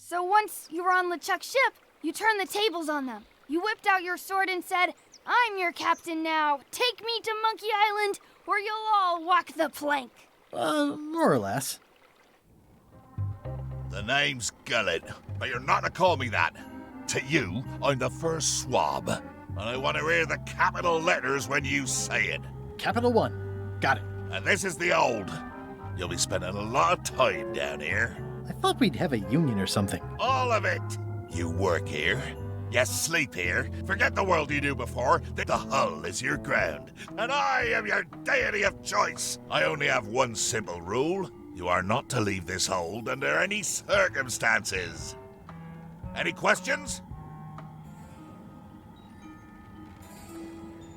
So once you were on LeChuck's ship, you turned the tables on them. You whipped out your sword and said, "I'm your captain now. Take me to Monkey Island, or you'll all walk the plank." More or less. The name's Gullet, but you're not to call me that. To you, I'm the first swab, and I want to hear the capital letters when you say it. Capital 1. Got it. And this is the old. You'll be spending a lot of time down here. I thought we'd have a union or something. All of it. You work here. You sleep here. Forget the world you knew before. The hull is your ground. And I am your deity of choice. I only have one simple rule. You are not to leave this hold under any circumstances. Any questions?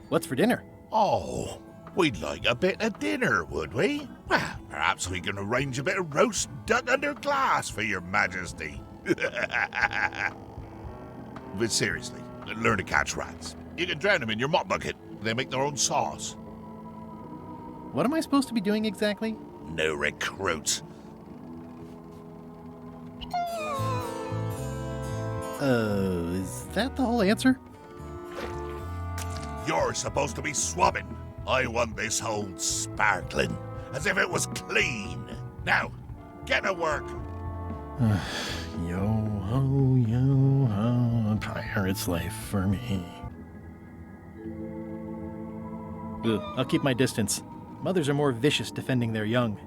What's for dinner? Oh, we'd like a bit of dinner, would we? Well, perhaps we can arrange a bit of roast duck under glass for your majesty. But seriously, learn to catch rats. You can drown them in your mop bucket. They make their own sauce. What am I supposed to be doing exactly? No recruits. Is that the whole answer? You're supposed to be swabbing. I want this hold sparkling, as if it was clean. Now, get to work. Yo-ho, pirate's life for me. Ugh, I'll keep my distance. Mothers are more vicious defending their young.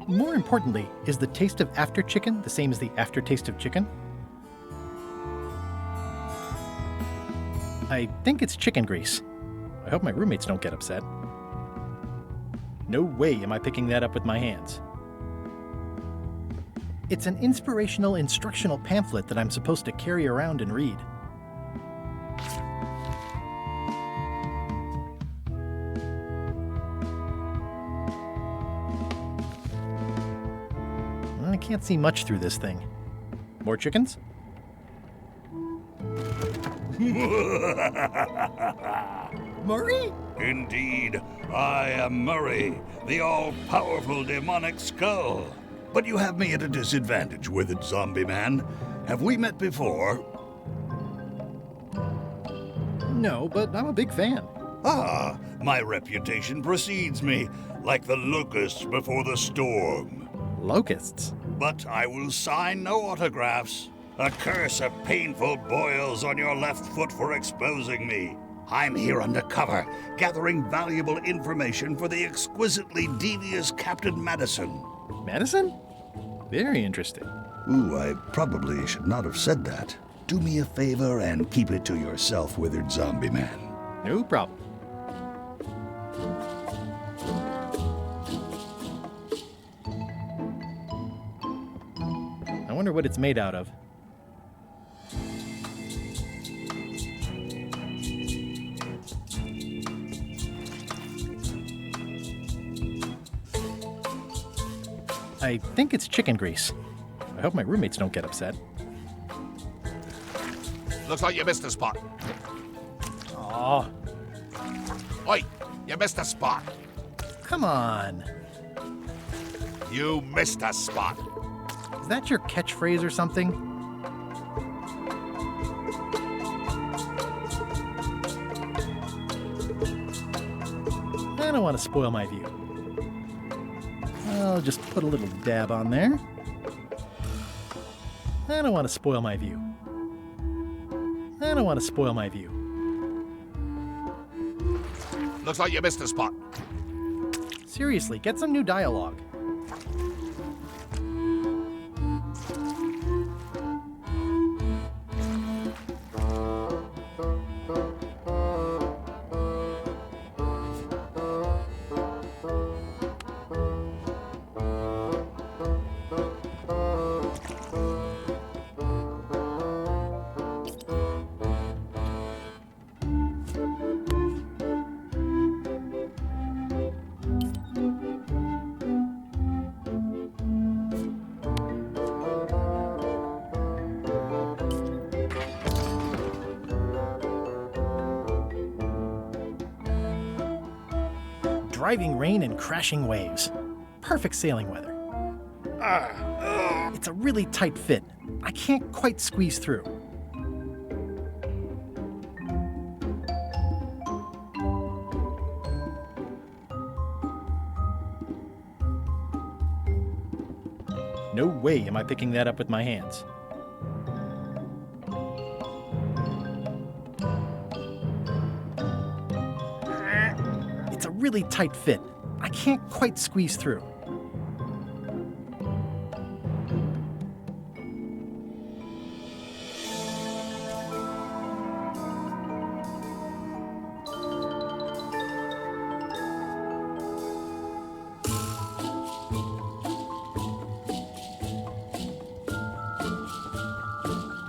More importantly, is the taste of after chicken the same as the aftertaste of chicken? I think it's chicken grease. I hope my roommates don't get upset. No way am I picking that up with my hands. It's an inspirational instructional pamphlet that I'm supposed to carry around and read. I can't see much through this thing. More chickens? Murray? Indeed, I am Murray, the all-powerful demonic skull. But you have me at a disadvantage, withered zombie man. Have we met before? No, but I'm a big fan. Ah, my reputation precedes me, like the locusts before the storm. Locusts? But I will sign no autographs. A curse of painful boils on your left foot for exposing me. I'm here undercover, gathering valuable information for the exquisitely devious Captain Madison. Madison? Very interesting. Ooh, I probably should not have said that. Do me a favor and keep it to yourself, withered zombie man. No problem. I wonder what it's made out of. I think it's chicken grease. I hope my roommates don't get upset. Looks like you missed a spot. Aw, Oi, you missed a spot. come on. You missed a spot. Is that your catchphrase or something? I don't want to spoil my view. I'll just put a little dab on there. I don't want to spoil my view. I don't want to spoil my view. Looks like you missed a spot. Seriously, get some new dialogue. Driving rain and crashing waves. Perfect sailing weather. It's a really tight fit. I can't quite squeeze through. No way am I picking that up with my hands. It's a really tight fit. I can't quite squeeze through.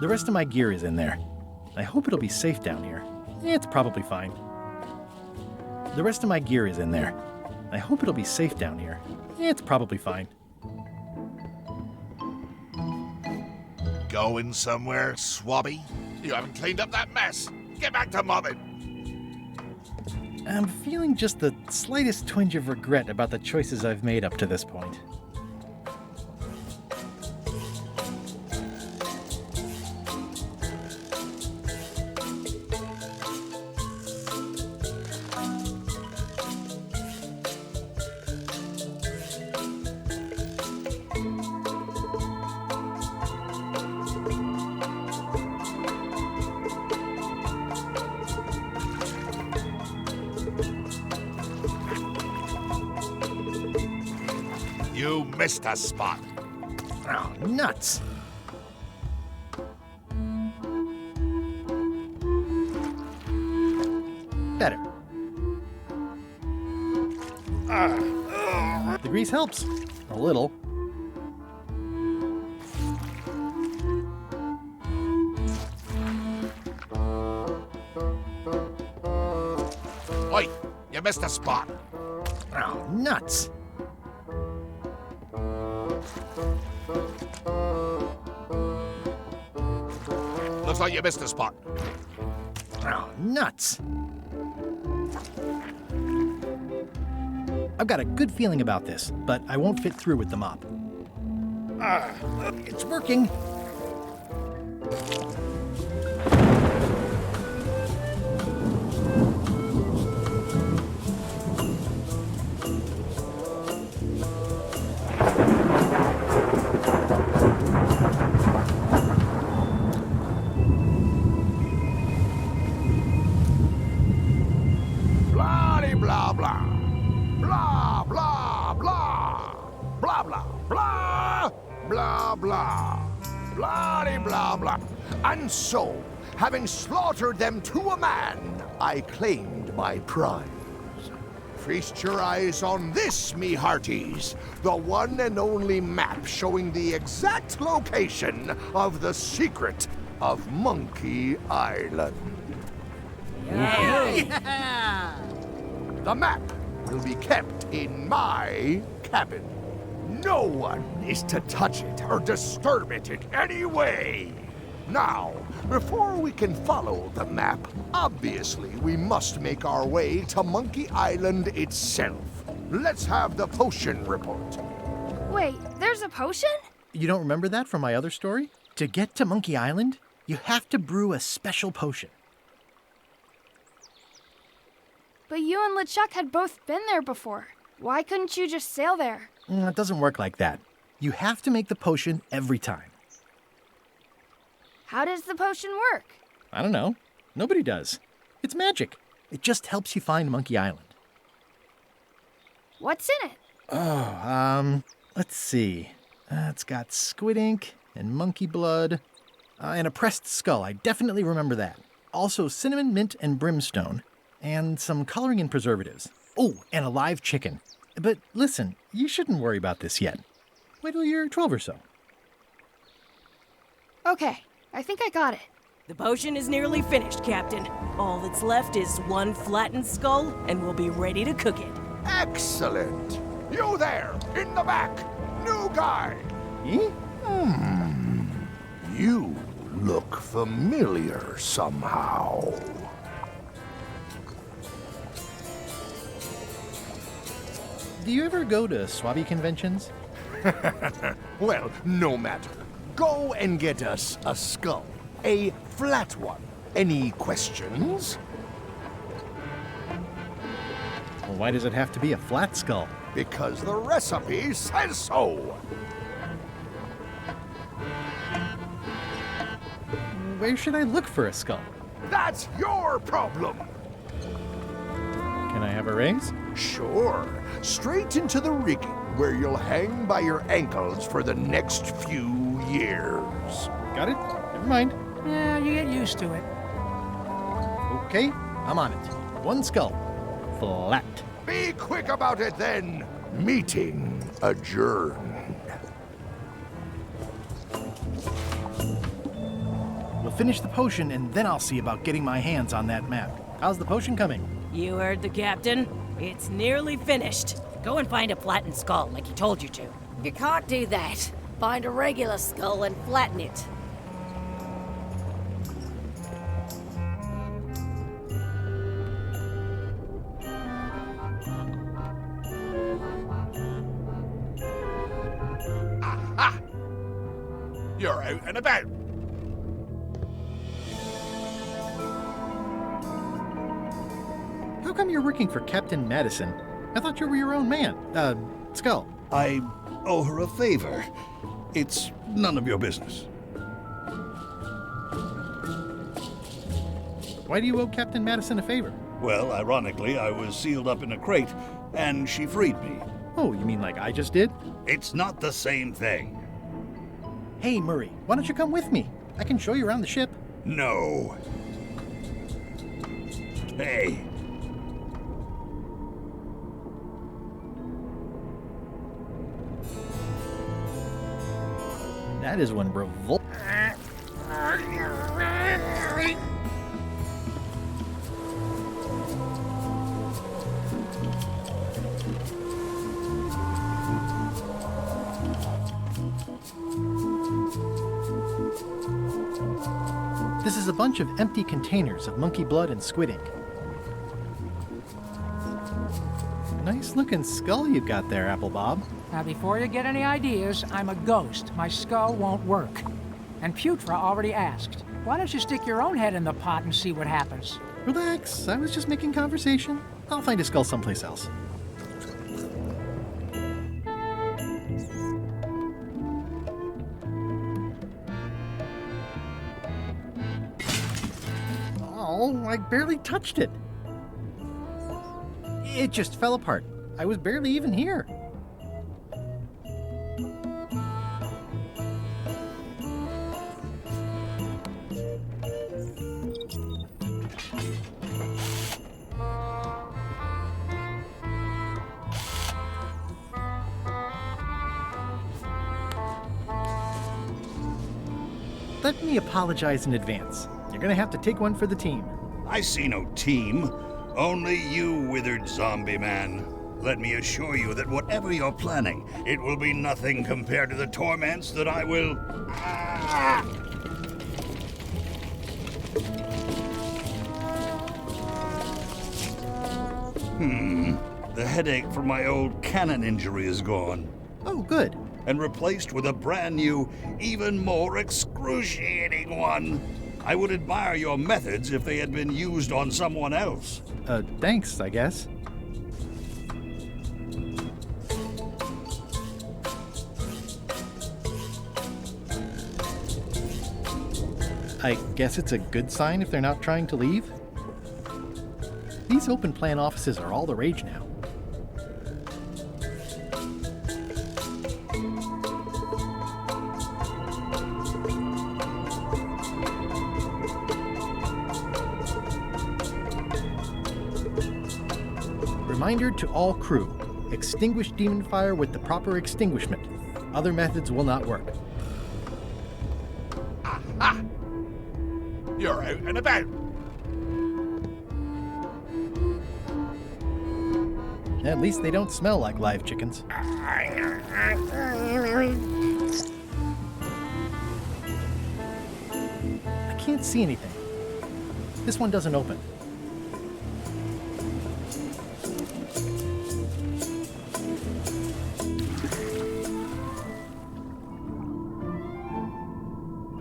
The rest of my gear is in there. I hope it'll be safe down here. It's probably fine. The rest of my gear is in there. I hope it'll be safe down here. It's probably fine. Going somewhere, Swabby? You haven't cleaned up that mess. Get back to mobbing. I'm feeling just the slightest twinge of regret about the choices I've made up to this point. You missed a spot. Oh, nuts! Better. The grease helps. A little. Oi, you missed a spot. Oh, nuts! Looks like you missed a spot. Oh, nuts! I've got a good feeling about this, but I won't fit through with the mop. It's working! Blah, blah. Blah, blah, blah. Blah, blah, blah. Blah, blah. Blah, blah, blah. And so, having slaughtered them to a man, I claimed my prize. Feast your eyes on this, me hearties. The one and only map showing the exact location of the secret of Monkey Island. The map will be kept in my cabin. No one is to touch it or disturb it in any way. Now, before we can follow the map, obviously we must make our way to Monkey Island itself. Let's have the potion report. Wait, there's a potion? You don't remember that from my other story? To get to Monkey Island, you have to brew a special potion. But you and LeChuck had both been there before. Why couldn't you just sail there? It doesn't work like that. You have to make the potion every time. How does the potion work? I don't know. Nobody does. It's magic. It just helps you find Monkey Island. What's in it? Let's see. It's got squid ink and monkey blood and a pressed skull. I definitely remember that. Also cinnamon, mint, and brimstone. And some coloring and preservatives. Oh, and a live chicken. But listen, you shouldn't worry about this yet. Wait till you're 12 or so. Okay, I think I got it. The potion is nearly finished, Captain. All that's left is one flattened skull, and we'll be ready to cook it. Excellent. You there, in the back. New guy. Eh? You look familiar somehow. Do you ever go to Swabby conventions? Well, no matter. Go and get us a skull. A flat one. Any questions? Well, why does it have to be a flat skull? Because the recipe says so. Where should I look for a skull? That's your problem. Can I have a raise? Sure. Straight into the rigging, where you'll hang by your ankles for the next few years. Got it? Never mind. Yeah, you get used to it. Okay, I'm on it. One skull. Flat. Be quick about it then. Meeting adjourned. We'll finish the potion and then I'll see about getting my hands on that map. How's the potion coming? You heard the captain. It's nearly finished. Go and find a flattened skull like he told you to. You can't do that. Find a regular skull and flatten it. Aha! You're out and about. How come you're working for Captain Madison? I thought you were your own man. Skull. I owe her a favor. It's none of your business. Why do you owe Captain Madison a favor? Well, ironically, I was sealed up in a crate, and she freed me. Oh, you mean like I just did? It's not the same thing. Hey, Murray, why don't you come with me? I can show you around the ship. No. Hey. That is one revol... This is a bunch of empty containers of monkey blood and squid ink. Nice looking skull you've got there, Apple Bob. Now, before you get any ideas, I'm a ghost. My skull won't work. And Putra already asked. Why don't you stick your own head in the pot and see what happens? Relax, I was just making conversation. I'll find a skull someplace else. Oh, I barely touched it. It just fell apart. I was barely even here. Let me apologize in advance. You're gonna have to take one for the team. I see no team. Only you, withered zombie man. Let me assure you that whatever you're planning, it will be nothing compared to the torments that I will... The headache from my old cannon injury is gone. Oh, good. And replaced with a brand new, even more excruciating one. I would admire your methods if they had been used on someone else. Thanks, I guess. I guess it's a good sign if they're not trying to leave. These open plan offices are all the rage now. Reminder to all crew, extinguish demon fire with the proper extinguishment. Other methods will not work. Aha! You're out and about. At least they don't smell like live chickens. I can't see anything. This one doesn't open.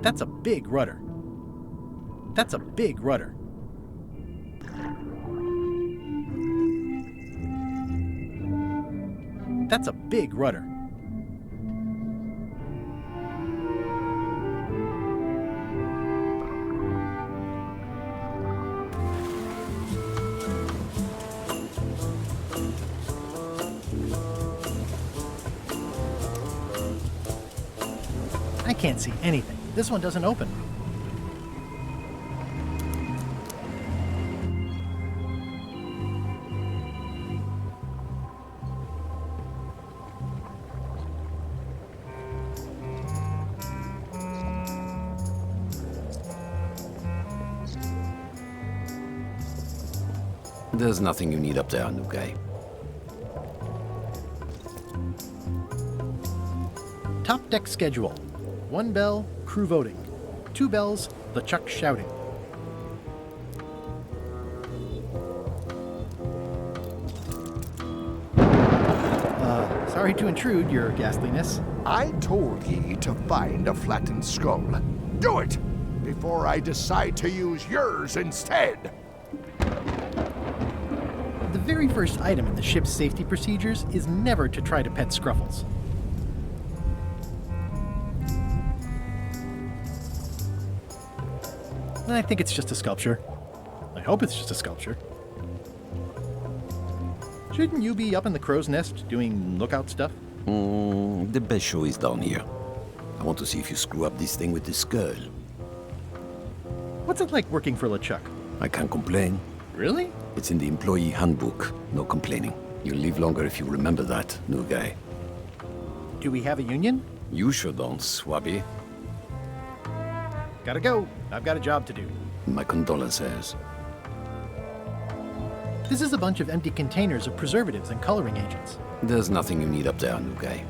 That's a big rudder. That's a big rudder. That's a big rudder. I can't see anything. This one doesn't open. There's nothing you need up there, new guy. Top deck schedule. 1 bell, crew voting. 2 bells, LeChuck shouting. Sorry to intrude, your ghastliness. I told ye to find a flattened skull. Do it, before I decide to use yours instead. The very first item in the ship's safety procedures is never to try to pet Scruffles. I think it's just a sculpture. I hope it's just a sculpture. Shouldn't you be up in the crow's nest doing lookout stuff? The best show is down here. I want to see if you screw up this thing with this skull. What's it like working for LeChuck? I can't complain. Really? It's in the employee handbook. No complaining. You'll live longer if you remember that, new guy. Do we have a union? You sure don't, Swabby. Gotta go. I've got a job to do. My condolences. This is a bunch of empty containers of preservatives and coloring agents. There's nothing you need up there, new guy.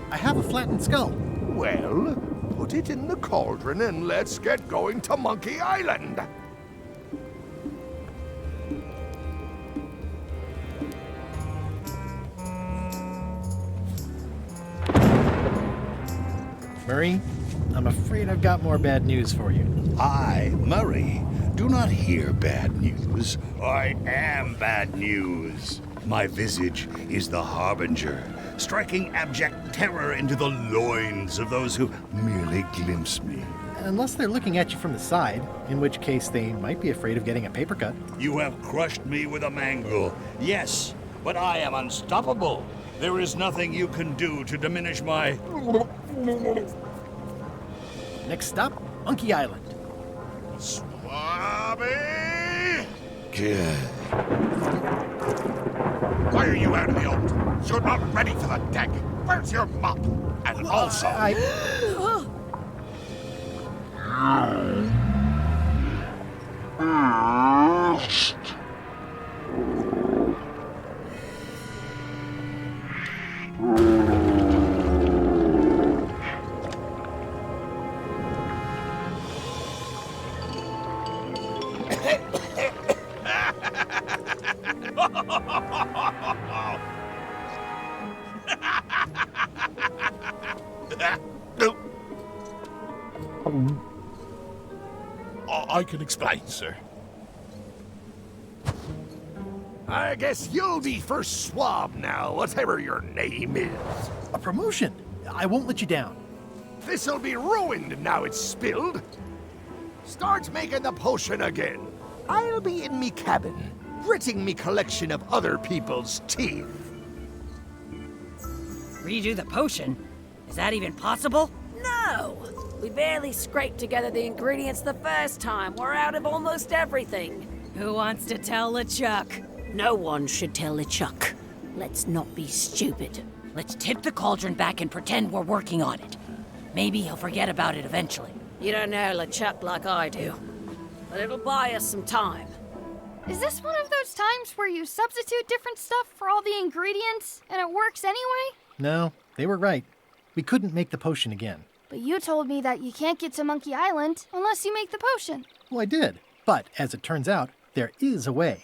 I have a flattened skull. Well, put it in the cauldron and let's get going to Monkey Island. Murray, I'm afraid I've got more bad news for you. I, Murray, do not hear bad news. I am bad news. My visage is the harbinger, striking abject terror into the loins of those who merely glimpse me. Unless they're looking at you from the side, in which case they might be afraid of getting a paper cut. You have crushed me with a mangle. Yes, but I am unstoppable. There is nothing you can do to diminish my... Next stop, Monkey Island. Swabby! Good. Why are you out of the old? You're not ready for the deck. Where's your mop? And also... I can explain, sir. I guess you'll be first swab now, whatever your name is. A promotion. I won't let you down. This'll be ruined now it's spilled. Start making the potion again. I'll be in me cabin, gritting me collection of other people's teeth. Redo the potion? Is that even possible? No! We barely scraped together the ingredients the first time. We're out of almost everything. Who wants to tell LeChuck? No one should tell LeChuck. Let's not be stupid. Let's tip the cauldron back and pretend we're working on it. Maybe he'll forget about it eventually. You don't know LeChuck like I do. But it'll buy us some time. Is this one of those times where you substitute different stuff for all the ingredients and it works anyway? No, they were right. We couldn't make the potion again. But you told me that you can't get to Monkey Island unless you make the potion. Well, I did. But as it turns out, there is a way.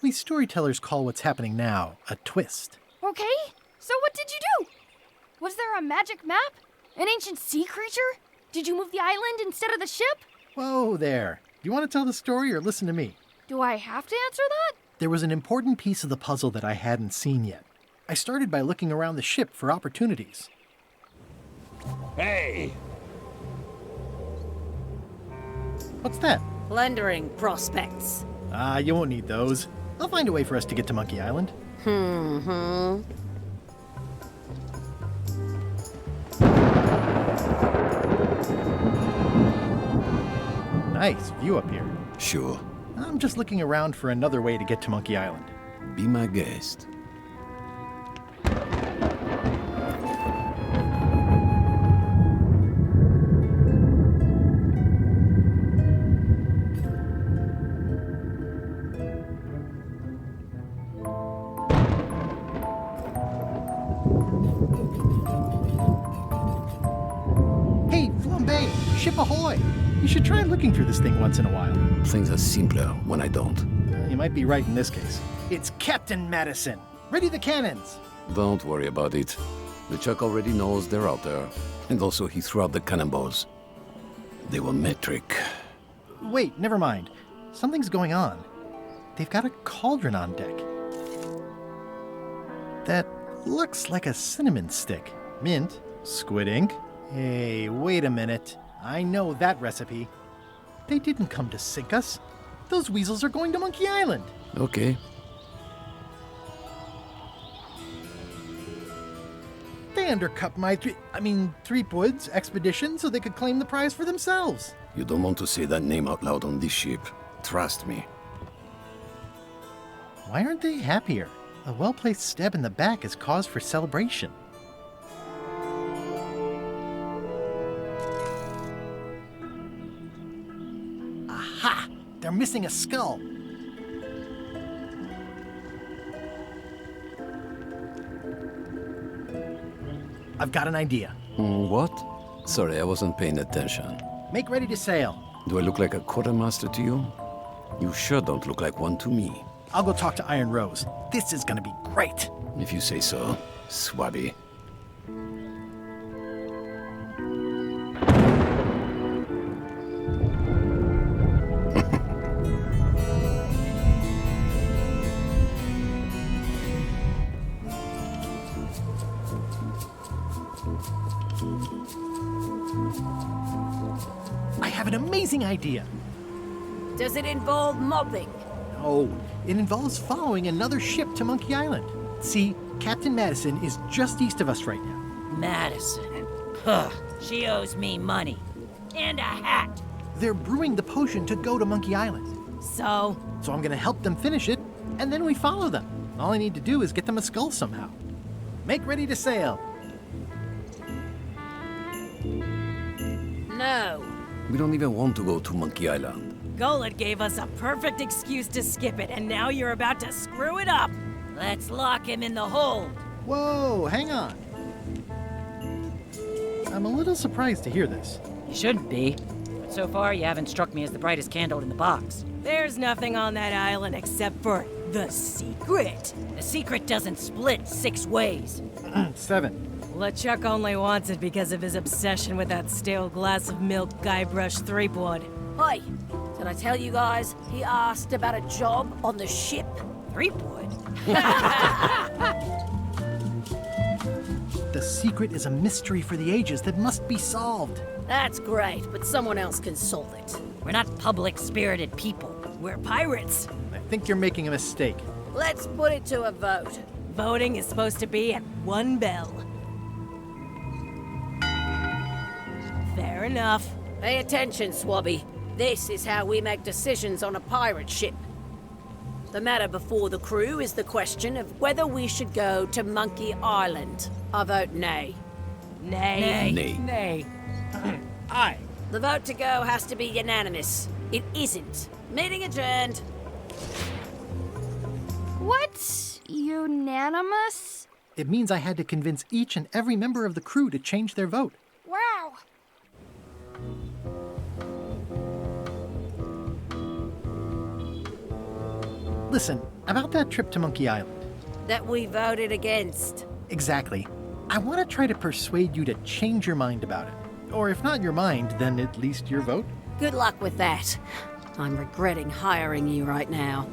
We storytellers call what's happening now a twist. Okay, so what did you do? Was there a magic map? An ancient sea creature? Did you move the island instead of the ship? Whoa there. Do you want to tell the story or listen to me? Do I have to answer that? There was an important piece of the puzzle that I hadn't seen yet. I started by looking around the ship for opportunities. Hey! What's that? Plundering prospects. You won't need those. I'll find a way for us to get to Monkey Island. Nice view up here. Sure. I'm just looking around for another way to get to Monkey Island. Be my guest. Hey, Flambe! Ship ahoy! You should try looking through this thing once in a while. Things are simpler when I don't. You might be right in this case. It's Captain Madison! Ready the cannons! Don't worry about it. The Chuck already knows they're out there. And also he threw out the cannonballs. They were metric. Wait, never mind. Something's going on. They've got a cauldron on deck. That looks like a cinnamon stick. Mint, squid ink. Hey, wait a minute. I know that recipe. They didn't come to sink us. Those weasels are going to Monkey Island. Okay. They undercut my Threepwood's expedition so they could claim the prize for themselves. You don't want to say that name out loud on this ship. Trust me. Why aren't they happier? A well-placed stab in the back is cause for celebration. Aha! They're missing a skull. I've got an idea. What? Sorry, I wasn't paying attention. Make ready to sail. Do I look like a quartermaster to you? You sure don't look like one to me. I'll go talk to Iron Rose. This is gonna be great. If you say so, Swabby. I have an amazing idea. Does it involve mobbing? No, it involves following another ship to Monkey Island. See, Captain Madison is just east of us right now. Madison. Huh. She owes me money. And a hat. They're brewing the potion to go to Monkey Island. So? So I'm gonna help them finish it, and then we follow them. All I need to do is get them a skull somehow. Make ready to sail. No. We don't even want to go to Monkey Island. Gullet gave us a perfect excuse to skip it, and now you're about to screw it up. Let's lock him in the hold. Whoa, hang on. I'm a little surprised to hear this. You shouldn't be. But so far, you haven't struck me as the brightest candle in the box. There's nothing on that island except for the secret. The secret doesn't split 6 ways. 7. LeChuck only wants it because of his obsession with that stale glass of milk Guybrush Threepwood. Hey, did I tell you guys he asked about a job on the ship? Threepwood? The secret is a mystery for the ages that must be solved. That's great, but someone else can solve it. We're not public-spirited people. We're pirates. I think you're making a mistake. Let's put it to a vote. Voting is supposed to be at 1 bell. Fair enough. Pay attention, Swabby. This is how we make decisions on a pirate ship. The matter before the crew is the question of whether we should go to Monkey Island. I vote nay. Nay. Nay. Nay. Aye. The vote to go has to be unanimous. It isn't. Meeting adjourned. What? Unanimous? It means I had to convince each and every member of the crew to change their vote. Wow. Listen, about that trip to Monkey Island. That we voted against. Exactly. I want to try to persuade you to change your mind about it. Or if not your mind, then at least your vote. Good luck with that. I'm regretting hiring you right now.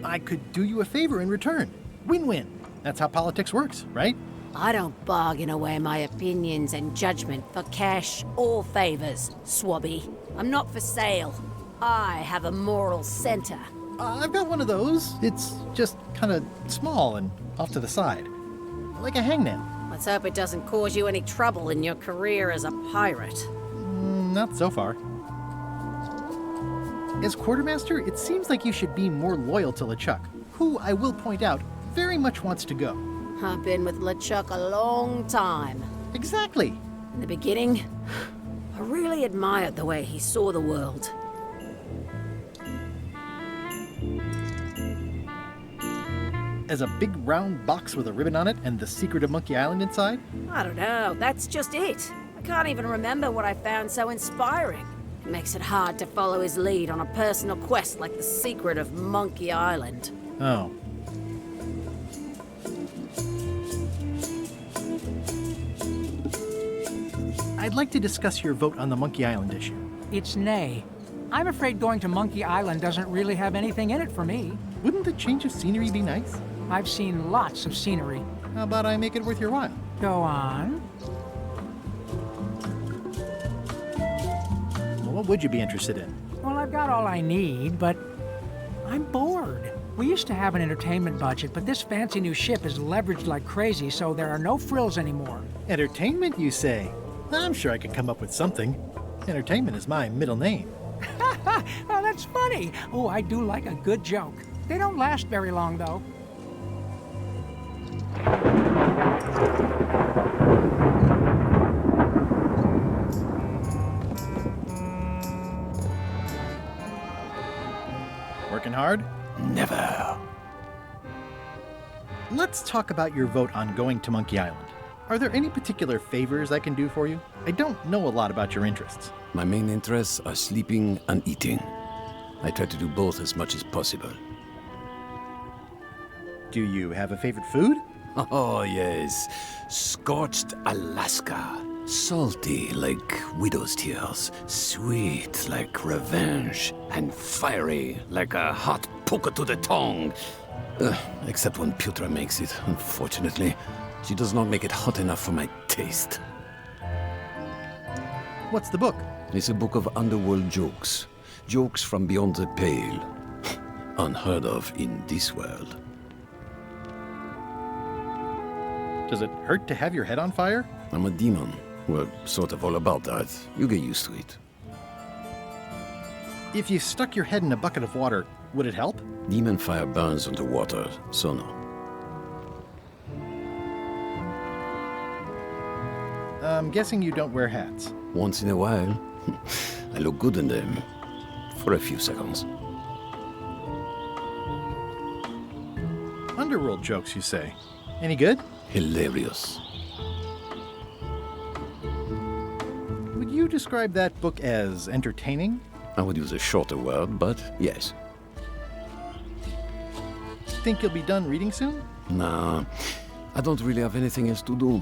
I could do you a favor in return. Win-win. That's how politics works, right? I don't bargain away my opinions and judgment for cash or favors, Swabby. I'm not for sale. I have a moral center. I've got one of those. It's just kind of small and off to the side. Like a hangnail. Let's hope it doesn't cause you any trouble in your career as a pirate. Not so far. As quartermaster, it seems like you should be more loyal to LeChuck, who, I will point out, very much wants to go. I've been with LeChuck a long time. Exactly. In the beginning, I really admired the way he saw the world. As a big round box with a ribbon on it and the secret of Monkey Island inside? I don't know, that's just it. I can't even remember what I found so inspiring. It makes it hard to follow his lead on a personal quest like the secret of Monkey Island. Oh. I'd like to discuss your vote on the Monkey Island issue. It's nay. I'm afraid going to Monkey Island doesn't really have anything in it for me. Wouldn't the change of scenery be nice? I've seen lots of scenery. How about I make it worth your while? Go on. Well, what would you be interested in? Well, I've got all I need, but I'm bored. We used to have an entertainment budget, but this fancy new ship is leveraged like crazy, so there are no frills anymore. Entertainment, you say? I'm sure I could come up with something. Entertainment is my middle name. Oh, that's funny. Oh, I do like a good joke. They don't last very long, though. Working hard? Never. Let's talk about your vote on going to Monkey Island. Are there any particular favors I can do for you? I don't know a lot about your interests. My main interests are sleeping and eating. I try to do both as much as possible. Do you have a favorite food? Oh, yes. Scorched Alaska. Salty like widow's tears. Sweet like revenge. And fiery like a hot poker to the tongue. Except when Putra makes it, unfortunately. She does not make it hot enough for my taste. What's the book? It's a book of underworld jokes. Jokes from beyond the pale. Unheard of in this world. Does it hurt to have your head on fire? I'm a demon. Well, sort of all about that. You get used to it. If you stuck your head in a bucket of water, would it help? Demon fire burns underwater, so no. I'm guessing you don't wear hats. Once in a while, I look good in them. For a few seconds. Underworld jokes, you say? Any good? Hilarious. Would you describe that book as entertaining? I would use a shorter word, but yes. Think you'll be done reading soon? Nah, I don't really have anything else to do.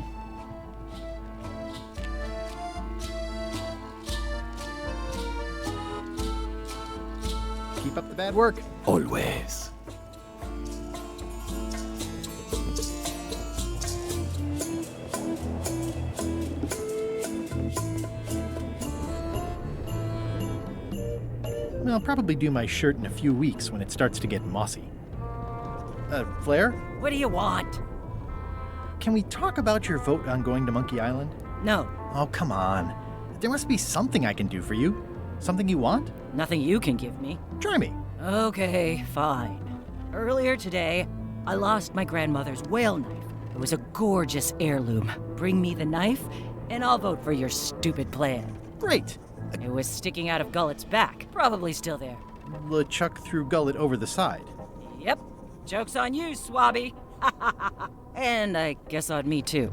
Keep up the bad work. Always. I'll probably do my shirt in a few weeks when it starts to get mossy. Flair? What do you want? Can we talk about your vote on going to Monkey Island? No. Oh, come on. There must be something I can do for you. Something you want? Nothing you can give me. Try me. Okay, fine. Earlier today, I lost my grandmother's whale knife. It was a gorgeous heirloom. Bring me the knife, and I'll vote for your stupid plan. Great. It was sticking out of Gullet's back. Probably still there. LeChuck threw Gullet over the side. Yep. Joke's on you, Swabby. And I guess on me, too.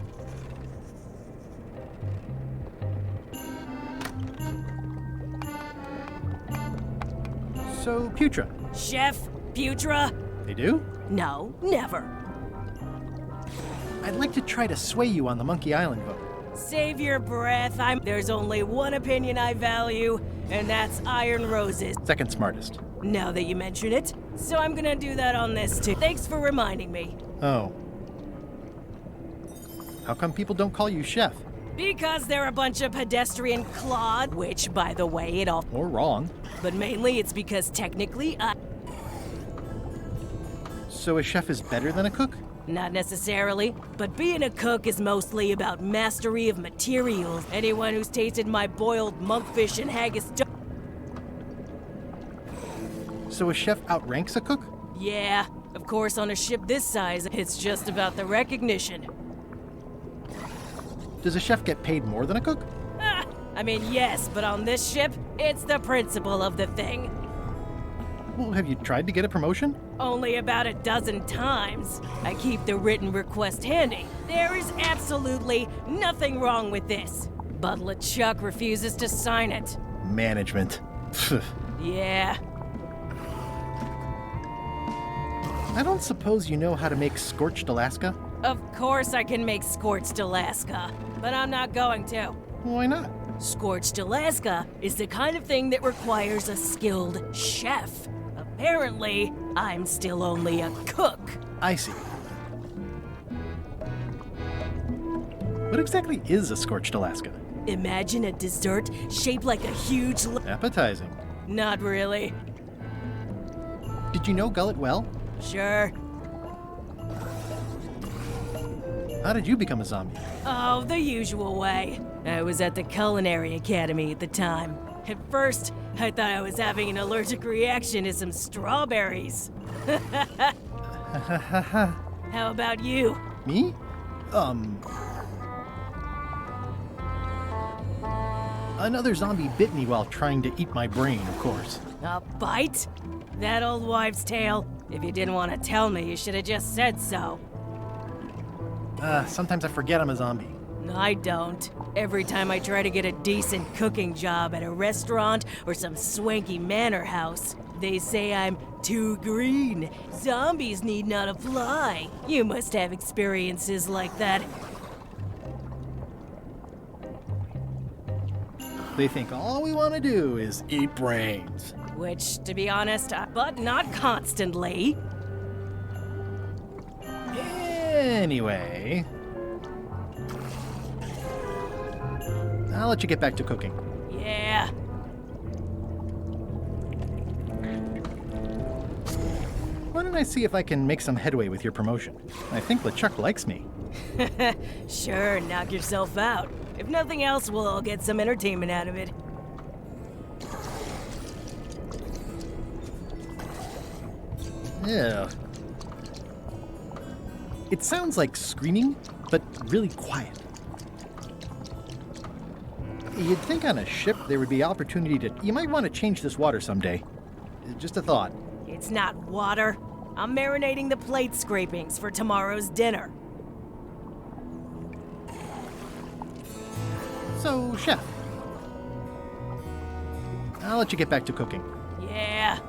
So, Putra. Chef? Putra? They do? No, never. I'd like to try to sway you on the Monkey Island vote. Save your breath. There's only one opinion I value, and that's Iron Rose's. Second smartest. Now that you mention it, so I'm gonna do that on this too. Thanks for reminding me. Oh. How come people don't call you chef? Because they're a bunch of pedestrian clod, which, by the way, it all. Or wrong. But mainly it's because technically So a chef is better than a cook? Not necessarily, but being a cook is mostly about mastery of materials. Anyone who's tasted my boiled monkfish and haggis. So a chef outranks a cook? Yeah, of course, on a ship this size, it's just about the recognition. Does a chef get paid more than a cook? I mean, yes, but on this ship, it's the principle of the thing. Well, have you tried to get a promotion? Only about a dozen times. I keep the written request handy. There is absolutely nothing wrong with this. But LeChuck refuses to sign it. Management. Yeah. I don't suppose you know how to make scorched Alaska? Of course I can make scorched Alaska, but I'm not going to. Why not? Scorched Alaska is the kind of thing that requires a skilled chef. Apparently, I'm still only a cook. I see. What exactly is a scorched Alaska? Imagine a dessert shaped like a huge Appetizing. Not really. Did you know Gullet well? Sure. How did you become a zombie? Oh, the usual way. I was at the Culinary Academy at the time. At first, I thought I was having an allergic reaction to some strawberries. How about you? Me? Another zombie bit me while trying to eat my brain, of course. A bite? That old wives' tale. If you didn't want to tell me, you should have just said so. Sometimes I forget I'm a zombie. I don't. Every time I try to get a decent cooking job at a restaurant or some swanky manor house, they say I'm too green. Zombies need not apply. You must have experiences like that. They think all we want to do is eat brains. Which, to be honest, but not constantly. Anyway, I'll let you get back to cooking. Yeah. Why don't I see if I can make some headway with your promotion? I think LeChuck likes me. Sure, knock yourself out. If nothing else, we'll all get some entertainment out of it. Yeah. It sounds like screaming, but really quiet. You'd think on a ship there would be opportunity to... You might want to change this water someday. Just a thought. It's not water. I'm marinating the plate scrapings for tomorrow's dinner. So, chef. I'll let you get back to cooking. Yeah.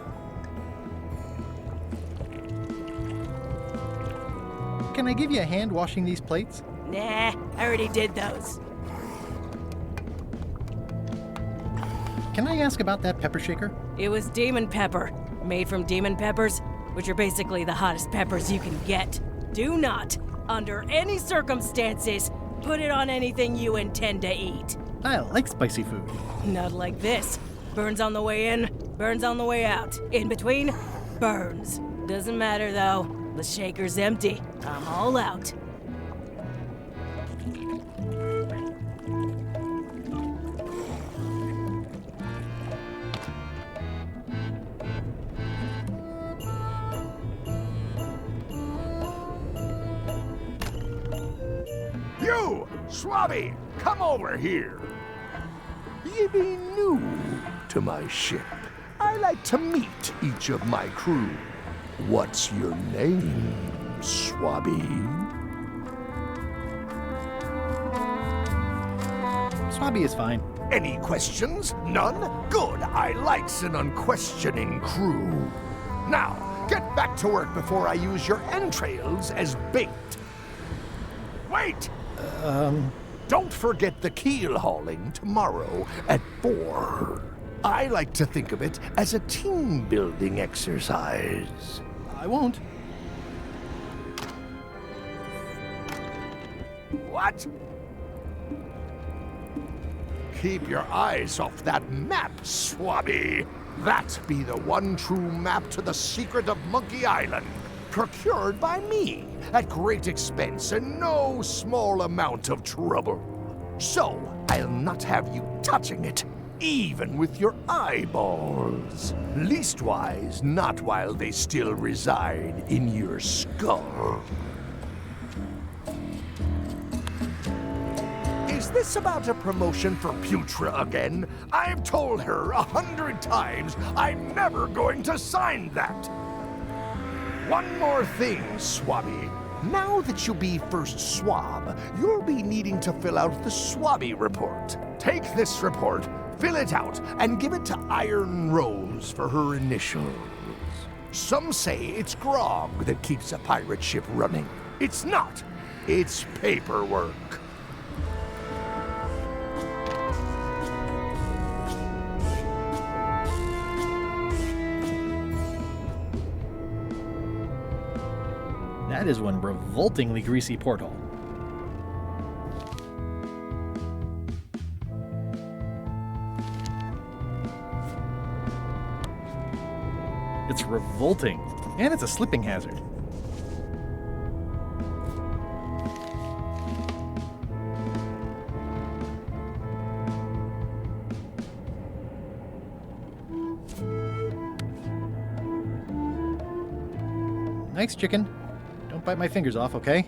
Can I give you a hand washing these plates? Nah, I already did those. Can I ask about that pepper shaker? It was demon pepper, made from demon peppers, which are basically the hottest peppers you can get. Do not, under any circumstances, put it on anything you intend to eat. I like spicy food. Not like this. Burns on the way in, burns on the way out. In between, burns. Doesn't matter though. The shaker's empty. I'm all out. You, Swabby, come over here. Ye be new to my ship. I like to meet each of my crew. What's your name, Swabby? Swabby is fine. Any questions? None? Good. I likes an unquestioning crew. Now, get back to work before I use your entrails as bait. Wait! Don't forget the keel hauling tomorrow at 4. I like to think of it as a team-building exercise. I won't. What? Keep your eyes off that map, Swabby. That be the one true map to the secret of Monkey Island, procured by me at great expense and no small amount of trouble. So, I'll not have you touching it, even with your eyeballs. Leastwise, not while they still reside in your skull. Is this about a promotion for Putra again? I've told her 100 times I'm never going to sign that. One more thing, Swabby. Now that you'll be first swab, you'll be needing to fill out the Swabby report. Take this report, fill it out, and give it to Iron Rose for her initials. Some say it's grog that keeps a pirate ship running. It's not. It's paperwork. That is one revoltingly greasy porthole. It's revolting, and it's a slipping hazard. Nice chicken. Don't bite my fingers off, okay?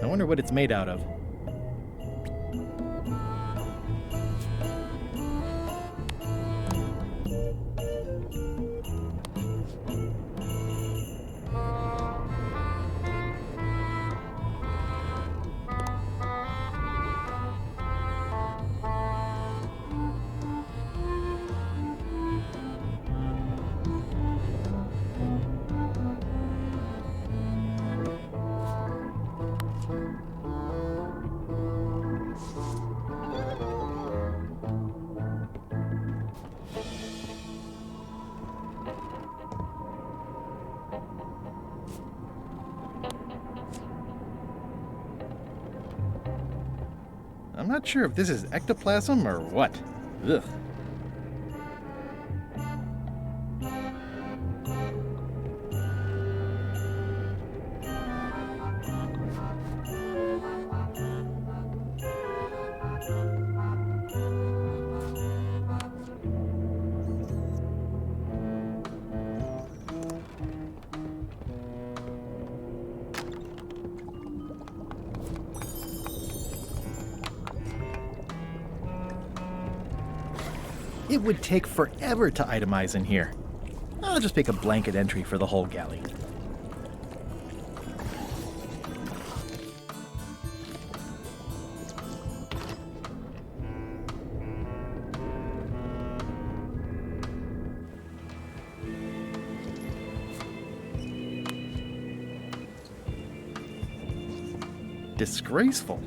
I wonder what it's made out of. I'm not sure if this is ectoplasm or what. Ugh. It would take forever to itemize in here. I'll just make a blanket entry for the whole galley. Disgraceful.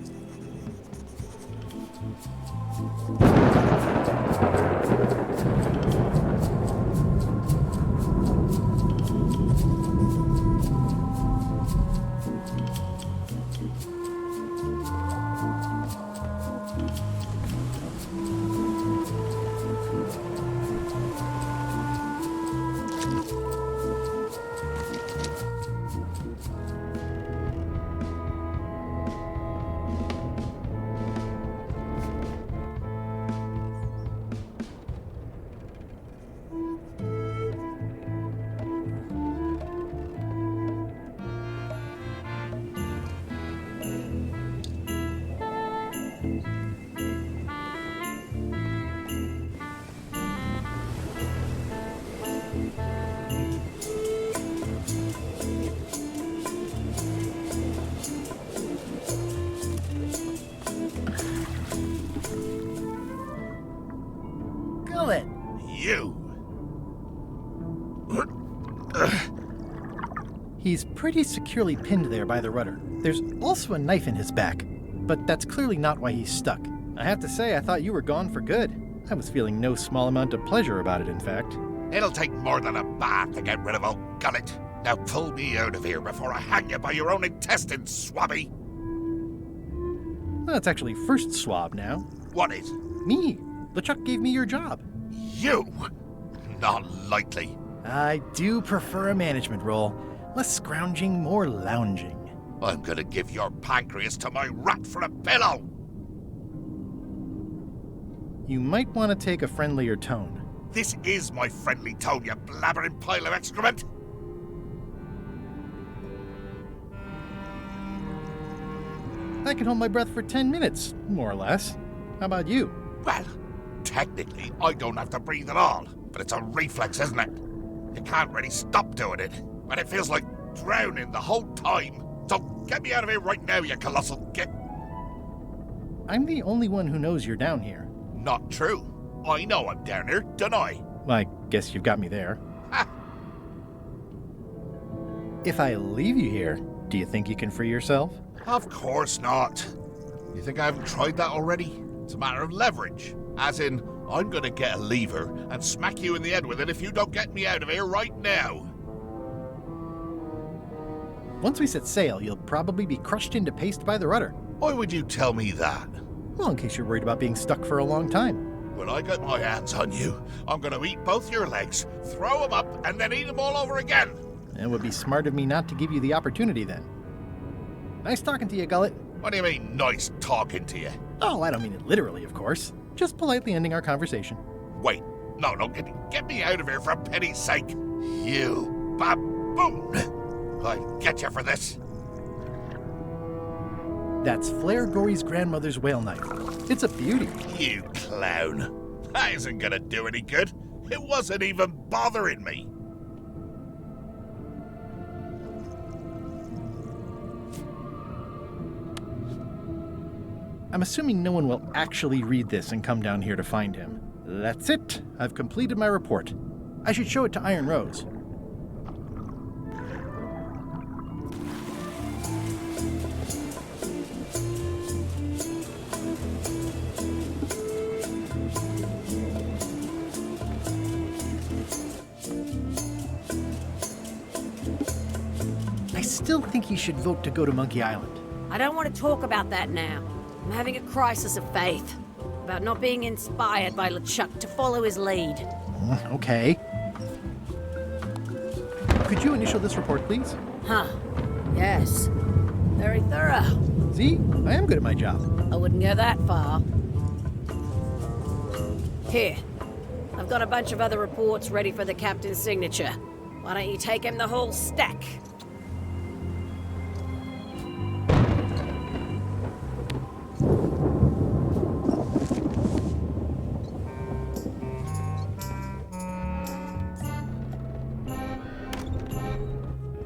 smell it. You. He's pretty securely pinned there by the rudder. There's also a knife in his back, but that's clearly not why he's stuck. I have to say, I thought you were gone for good. I was feeling no small amount of pleasure about it, in fact. It'll take more than a bath to get rid of old Gullet. Now pull me out of here before I hang you by your own intestines, swabby. Well, that's actually first swab now. What is? Me. LeChuck gave me your job. You? Not likely. I do prefer a management role. Less scrounging, more lounging. I'm gonna give your pancreas to my rat for a pillow! You might want to take a friendlier tone. This is my friendly tone, you blabbering pile of excrement! I can hold my breath for 10 minutes, more or less. How about you? Well, technically, I don't have to breathe at all, but it's a reflex, isn't it? You can't really stop doing it, and it feels like drowning the whole time. So get me out of here right now, you colossal git! I'm the only one who knows you're down here. Not true. I know I'm down here, don't I? Well, I guess you've got me there. If I leave you here, do you think you can free yourself? Of course not. You think I haven't tried that already? It's a matter of leverage. As in, I'm gonna get a lever and smack you in the head with it if you don't get me out of here right now. Once we set sail, you'll probably be crushed into paste by the rudder. Why would you tell me that? Well, in case you're worried about being stuck for a long time. When I get my hands on you, I'm gonna eat both your legs, throw them up, and then eat them all over again. It would be smart of me not to give you the opportunity then. Nice talking to you, Gullet. What do you mean, nice talking to you? Oh, I don't mean it literally, of course. Just politely ending our conversation. Wait, no, get me out of here for pity's sake. You baboon! I'll get you for this. That's Flair Gory's grandmother's whale knife. It's a beauty. You clown. That isn't gonna do any good. It wasn't even bothering me. I'm assuming no one will actually read this and come down here to find him. That's it. I've completed my report. I should show it to Iron Rose. I still think he should vote to go to Monkey Island. I don't want to talk about that now. I'm having a crisis of faith about not being inspired by LeChuck to follow his lead. Okay. Could you initial this report, please? Huh. Yes. Very thorough. See? I am good at my job. I wouldn't go that far. Here. I've got a bunch of other reports ready for the captain's signature. Why don't you take him the whole stack?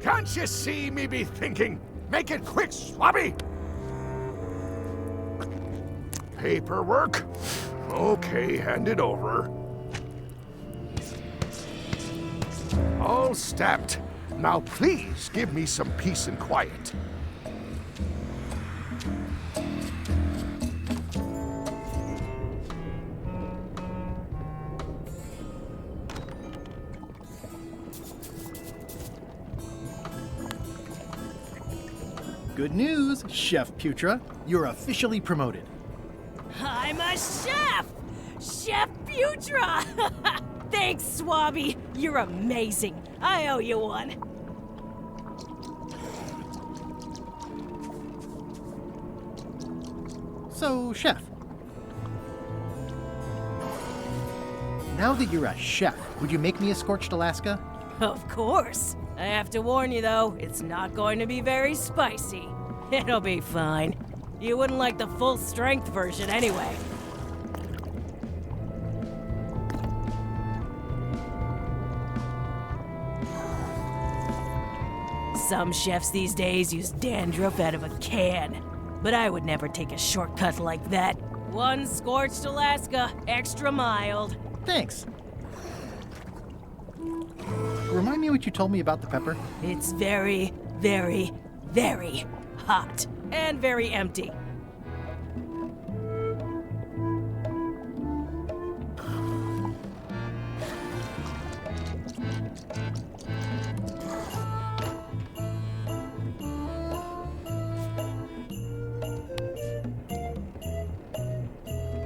Can't you see me be thinking? Make it quick, Swabby! Paperwork? Okay, hand it over. All stamped. Now please give me some peace and quiet. Good news, Chef Putra. You're officially promoted. I'm a chef! Chef Putra! Thanks, Swabby. You're amazing. I owe you one. So, Chef. Now that you're a chef, would you make me a scorched Alaska? Of course. I have to warn you, though, it's not going to be very spicy. It'll be fine. You wouldn't like the full-strength version anyway. Some chefs these days use dandruff out of a can, but I would never take a shortcut like that. One scorched Alaska, extra mild. Thanks. Remind me what you told me about the pepper? It's very, very, very hot and very empty.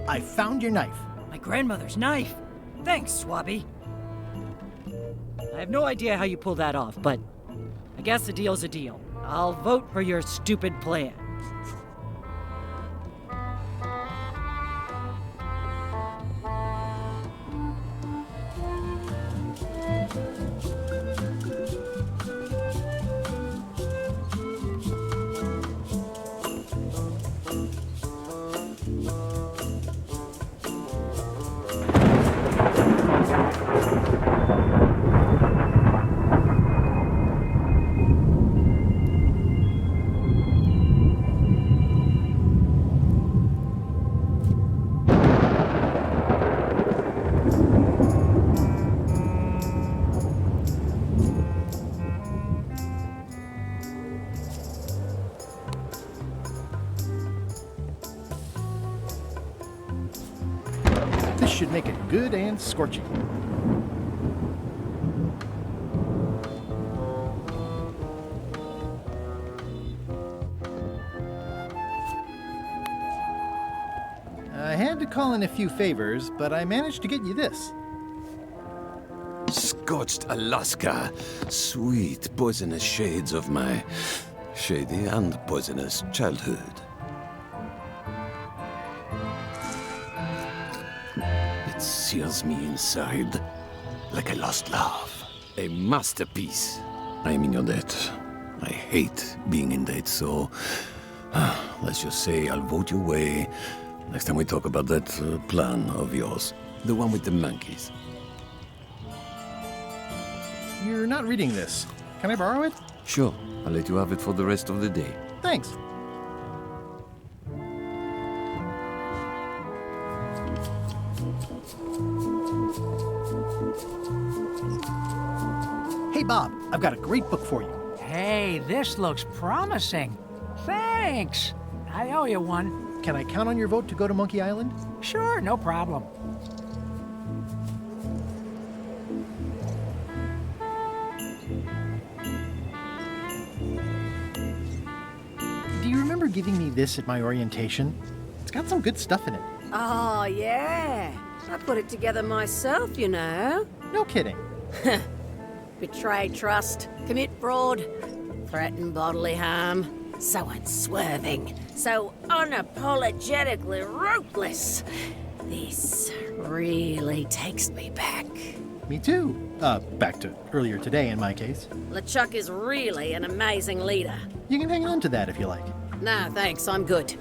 I found your knife. My grandmother's knife. Thanks, Swabby. I have no idea how you pulled that off, but I guess a deal's a deal. I'll vote for your stupid plan. This should make it good and scorching. I had to call in a few favors, but I managed to get you this. Scorched Alaska. Sweet, poisonous shades of my shady and poisonous childhood. It sears me inside like a lost love. A masterpiece. I am in your debt. I hate being in debt, so let's just say I'll vote your way next time we talk about that plan of yours. The one with the monkeys. You're not reading this. Can I borrow it? Sure, I'll let you have it for the rest of the day. Thanks. Hey, Bob, I've got a great book for you. Hey, this looks promising. Thanks. I owe you one. Can I count on your vote to go to Monkey Island? Sure, no problem. Do you remember giving me this at my orientation? It's got some good stuff in it. Oh, yeah. I put it together myself, you know. No kidding. Betray trust, commit fraud, threaten bodily harm. So unswerving, so unapologetically ruthless. This really takes me back. Me too. Back to earlier today in my case. LeChuck is really an amazing leader. You can hang on to that if you like. No, thanks, I'm good.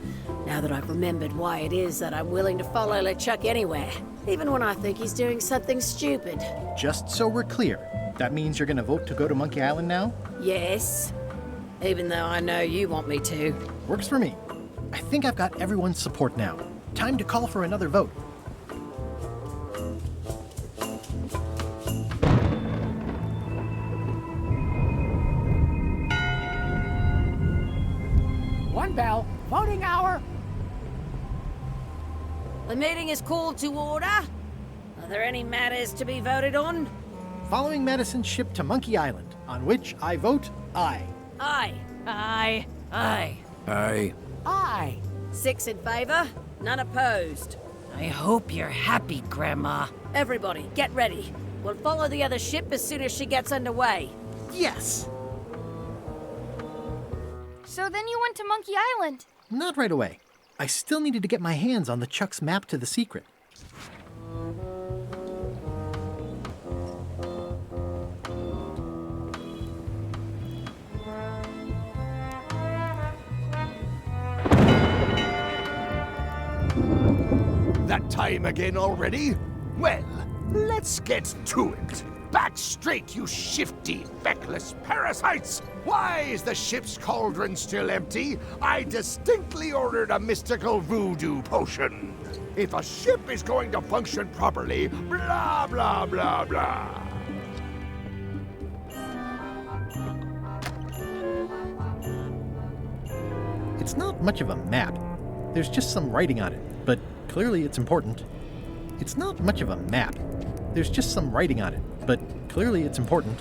Now that I've remembered why it is that I'm willing to follow LeChuck anywhere, even when I think he's doing something stupid. Just so we're clear, that means you're gonna vote to go to Monkey Island now? Yes, even though I know you want me to. Works for me. I think I've got everyone's support now. Time to call for another vote. One bell. Voting hour. The meeting is called to order. Are there any matters to be voted on? Following medicine ship to Monkey Island, on which I vote aye. Aye. Aye. Aye. Aye. Aye. 6 in favor, none opposed. I hope you're happy, Grandma. Everybody, get ready. We'll follow the other ship as soon as she gets underway. Yes! So then you went to Monkey Island. Not right away. I still needed to get my hands on the Chuck's map to the secret. That time again already? Well, let's get to it. Back straight, you shifty, feckless parasites! Why is the ship's cauldron still empty? I distinctly ordered a mystical voodoo potion. If a ship is going to function properly, blah, blah, blah, blah. It's not much of a map. There's just some writing on it, but clearly it's important. It's not much of a map. There's just some writing on it, but clearly it's important.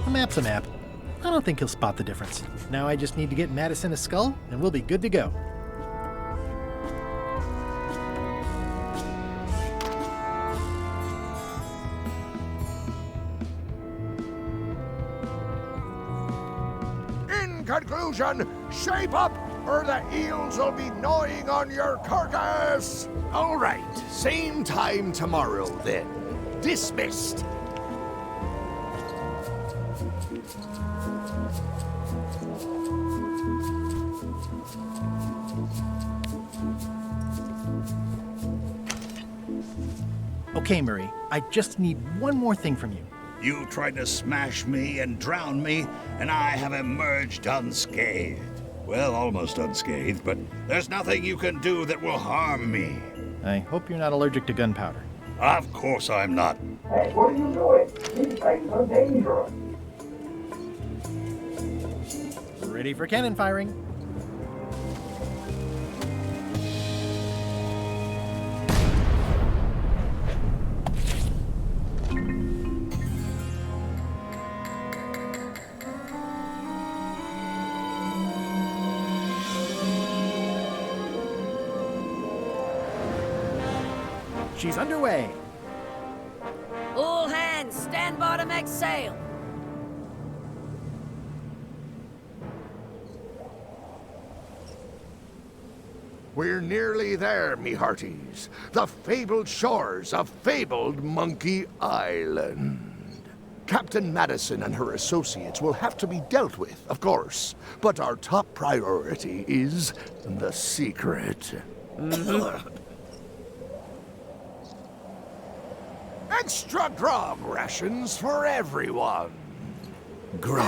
A map's a map. I don't think he'll spot the difference. Now I just need to get Madison a skull, and we'll be good to go. In conclusion, shape up, or the eels will be gnawing on your carcass. All right, same time tomorrow then. Dismissed. Okay, Murray, I just need one more thing from you. You tried to smash me and drown me, and I have emerged unscathed. Well, almost unscathed, but there's nothing you can do that will harm me. I hope you're not allergic to gunpowder. Of course I'm not. Hey, what are you doing? These things are dangerous. Ready for cannon firing. She's underway. All hands, stand by to make sail. We're nearly there, me hearties. The fabled shores of fabled Monkey Island. Captain Madison and her associates will have to be dealt with, of course. But our top priority is the secret. Extra grog rations for everyone. Grog.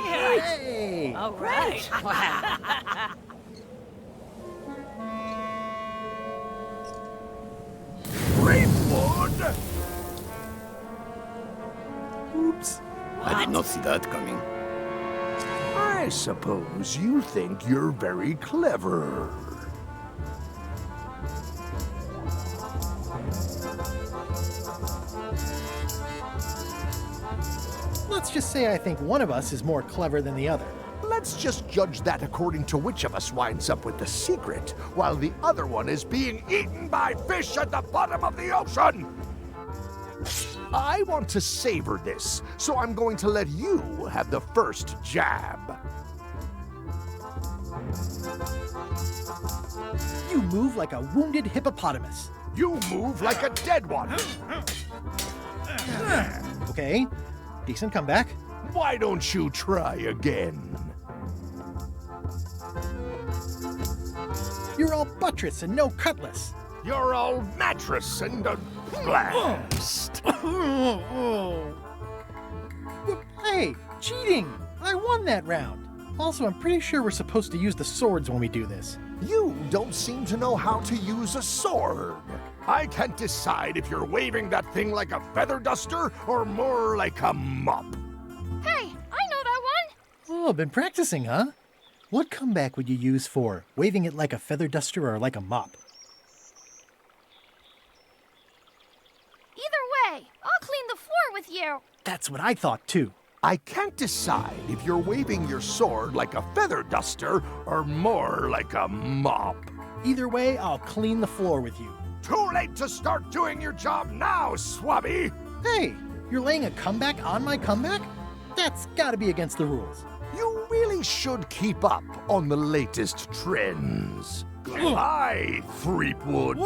Hey! All right. Greenwood! Oops. I did not see that coming. I suppose you think you're very clever. Let's just say I think one of us is more clever than the other. Let's just judge that according to which of us winds up with the secret, while the other one is being eaten by fish at the bottom of the ocean. I want to savor this, so I'm going to let you have the first jab. You move like a wounded hippopotamus. You move like a dead one. Okay, decent comeback. Why don't you try again? You're all buttress and no cutlass. You're all mattress and a blast. Hey, cheating! I won that round. Also, I'm pretty sure we're supposed to use the swords when we do this. You don't seem to know how to use a sword. I can't decide if you're waving that thing like a feather duster or more like a mop. Hey, I know that one. Oh, been practicing, huh? What comeback would you use for waving it like a feather duster or like a mop? Either way, I'll clean the floor with you. That's what I thought, too. I can't decide if you're waving your sword like a feather duster or more like a mop. Either way, I'll clean the floor with you. Too late to start doing your job now, Swabby! Hey, you're laying a comeback on my comeback? That's gotta be against the rules. You really should keep up on the latest trends. Goodbye, Threepwood.